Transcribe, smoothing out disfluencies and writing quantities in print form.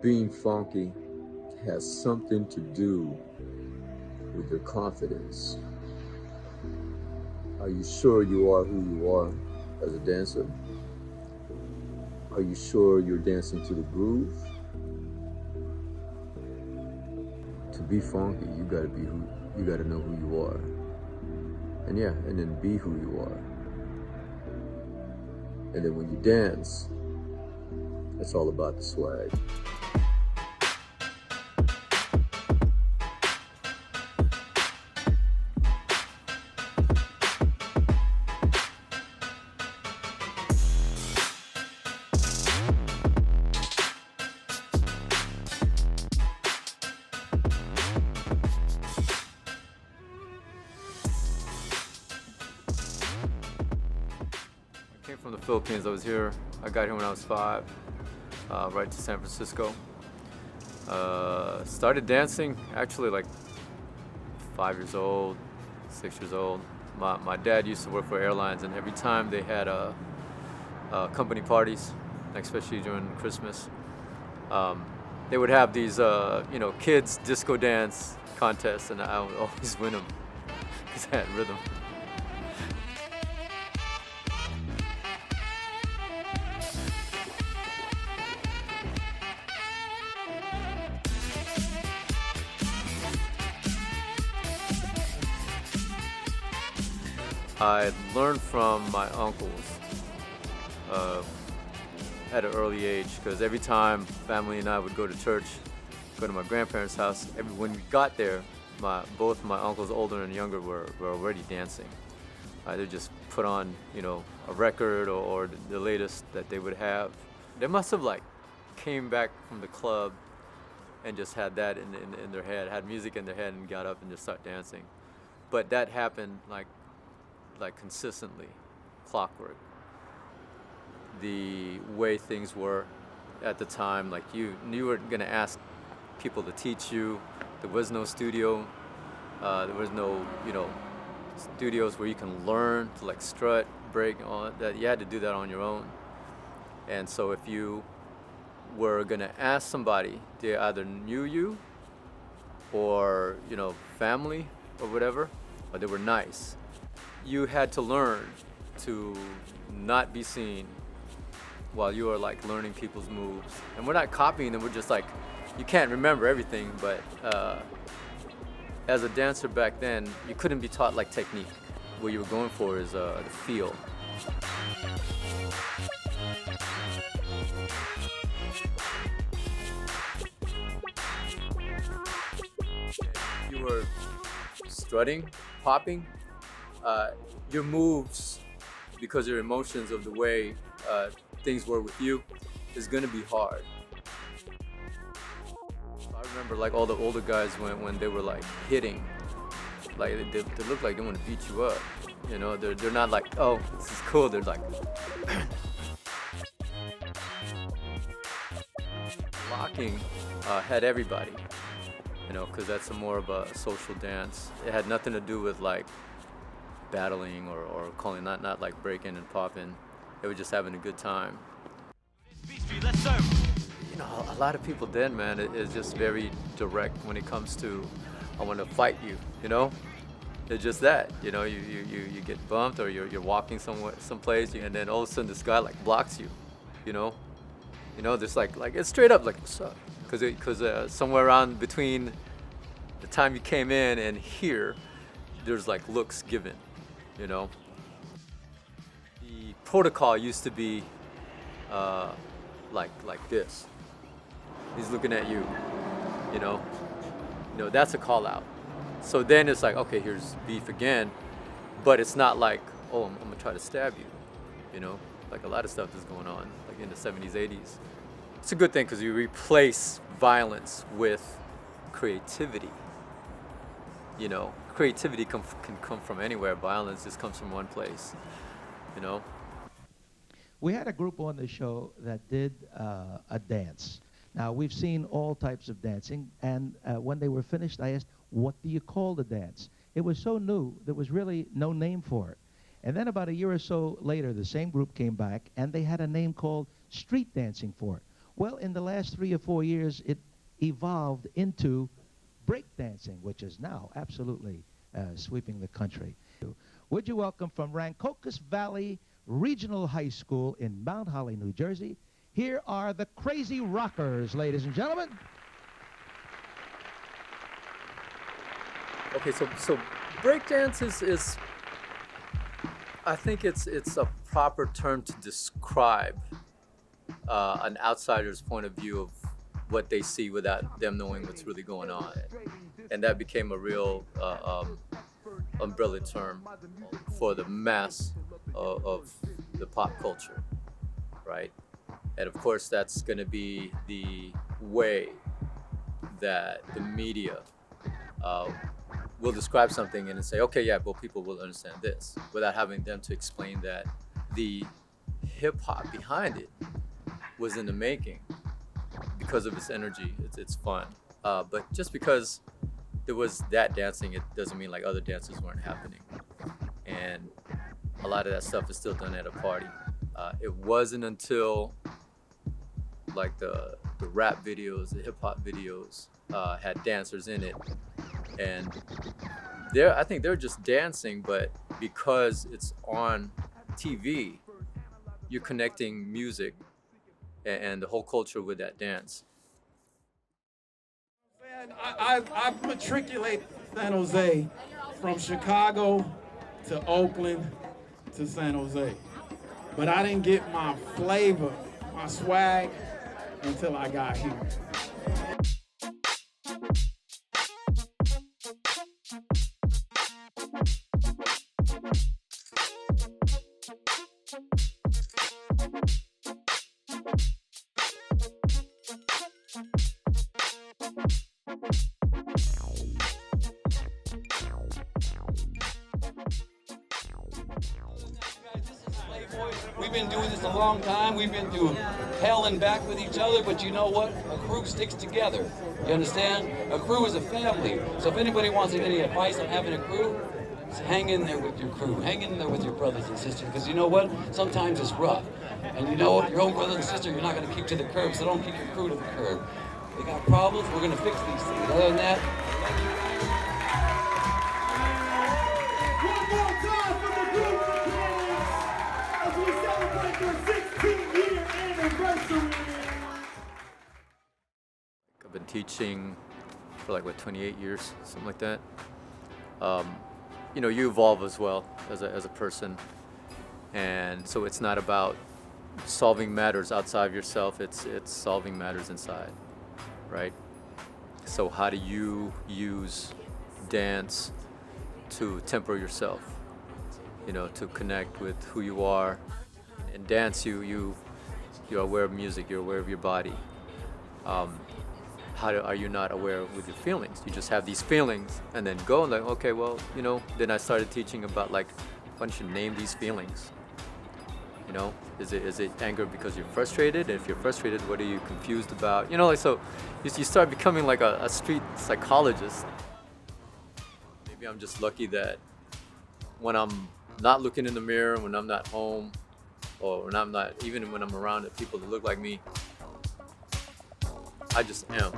Being funky has something to do with your confidence. Are you sure you are who you are as a dancer? Are you sure you're dancing to the groove? To be funky, you gotta know who you are. And yeah, and then be who you are. And then when you dance, it's all about the swag. I came from the Philippines. I got here when I was 5, right to San Francisco. Started dancing actually like 5 years old, 6 years old. My dad used to work for airlines, and every time they had company parties, like especially during Christmas, um, they would have these kids disco dance contests, and I would always win them because I had rhythm. I learned from my uncles uh, at an early age because every time family and I would go to church, go to my grandparents' house, when we got there, both my uncles, older and younger, were already dancing. They just put on, a record or the latest that they would have. They must have like came back from the club and just had that in their head, had music in their head, and got up and just start dancing. But that happened like consistently, clockwork. The way things were at the time, like you were gonna ask people to teach you. There was no studio. There was no, studios where you can learn to like strut, break on that. You had to do that on your own. And so if you were gonna ask somebody, they either knew you or family or whatever, or they were nice. You had to learn to not be seen while you are like learning people's moves. And we're not copying them, we're just like, you can't remember everything, but as a dancer back then, you couldn't be taught like technique. What you were going for is the feel. You were strutting, popping, your moves, because your emotions of the way things were with you, is gonna be hard. I remember like all the older guys when they were like hitting, like they look like they want to beat you up. They're not like, oh, this is cool. They're like locking had everybody, because that's more of a social dance. It had nothing to do with like battling or calling, not like breaking and popping. They were just having a good time. A lot of people then, man, is just very direct when it comes to, I want to fight you, It's just that, you get bumped or you're walking someplace, and then all of a sudden this guy like blocks you, you know, just like it's straight up like, what's up? Because somewhere around between the time you came in and here, there's like looks given, The protocol used to be like this. He's looking at you, you know. That's a call out. So then it's like, okay, here's beef again, but it's not like, oh, I'm gonna try to stab you, Like a lot of stuff is going on, like in the 70s, 80s. It's a good thing because you replace violence with creativity. Creativity can come from anywhere. Violence just comes from one place, you know. We had a group on the show that did a dance. Now, we've seen all types of dancing, and when they were finished, I asked, what do you call the dance? It was so new, there was really no name for it. And then about a year or so later, the same group came back, and they had a name called street dancing for it. Well, in the last 3 or 4 years, it evolved into breakdancing, which is now absolutely sweeping the country. Would you welcome from Rancocas Valley Regional High School in Mount Holly, New Jersey, here are the Crazy Rockers, ladies and gentlemen. Okay, so breakdance is I think it's a proper term to describe an outsider's point of view of what they see without them knowing what's really going on, and that became a real umbrella term for the mass of the pop culture, right? And of course, that's going to be the way that the media will describe something and say, okay, yeah, well, people will understand this, without having them to explain that the hip hop behind it was in the making because of its energy, it's fun. But just because there was that dancing, it doesn't mean like other dances weren't happening. And a lot of that stuff is still done at a party. It wasn't until like the rap videos, the hip hop videos had dancers in it, and I think they're just dancing, but because it's on TV, you're connecting music and the whole culture with that dance. I matriculated San Jose from Chicago to Oakland to San Jose, but I didn't get my flavor, my swag, until I got here. We've been doing this a long time. We've been through hell and back with each other, but you know what? A crew sticks together. You understand? A crew is a family. So if anybody wants any advice on having a crew, just hang in there with your crew. Hang in there with your brothers and sisters, because you know what? Sometimes it's rough. And you know what? Your own brother and sister, you're not going to kick to the curb, so don't kick your crew to the curb. They got problems, we're going to fix these things. Other than that, one more time for the group as we celebrate their 16-year anniversary. I've been teaching for like, 28 years, something like that. You know, you evolve as well as a person. And so it's not about solving matters outside of yourself, it's solving matters inside, right? So how do you use dance to temper yourself, you know, to connect with who you are? In dance, you're aware of music, you're aware of your body. Are you not aware with your feelings? You just have these feelings and then go and like, okay, well, you know, then I started teaching about like, why don't you name these feelings? You know, is it anger because you're frustrated? If you're frustrated, what are you confused about? You know, like, so you start becoming like a street psychologist. Maybe I'm just lucky that when I'm not looking in the mirror, when I'm not home, or when I'm not, even when I'm around people that look like me, I just am.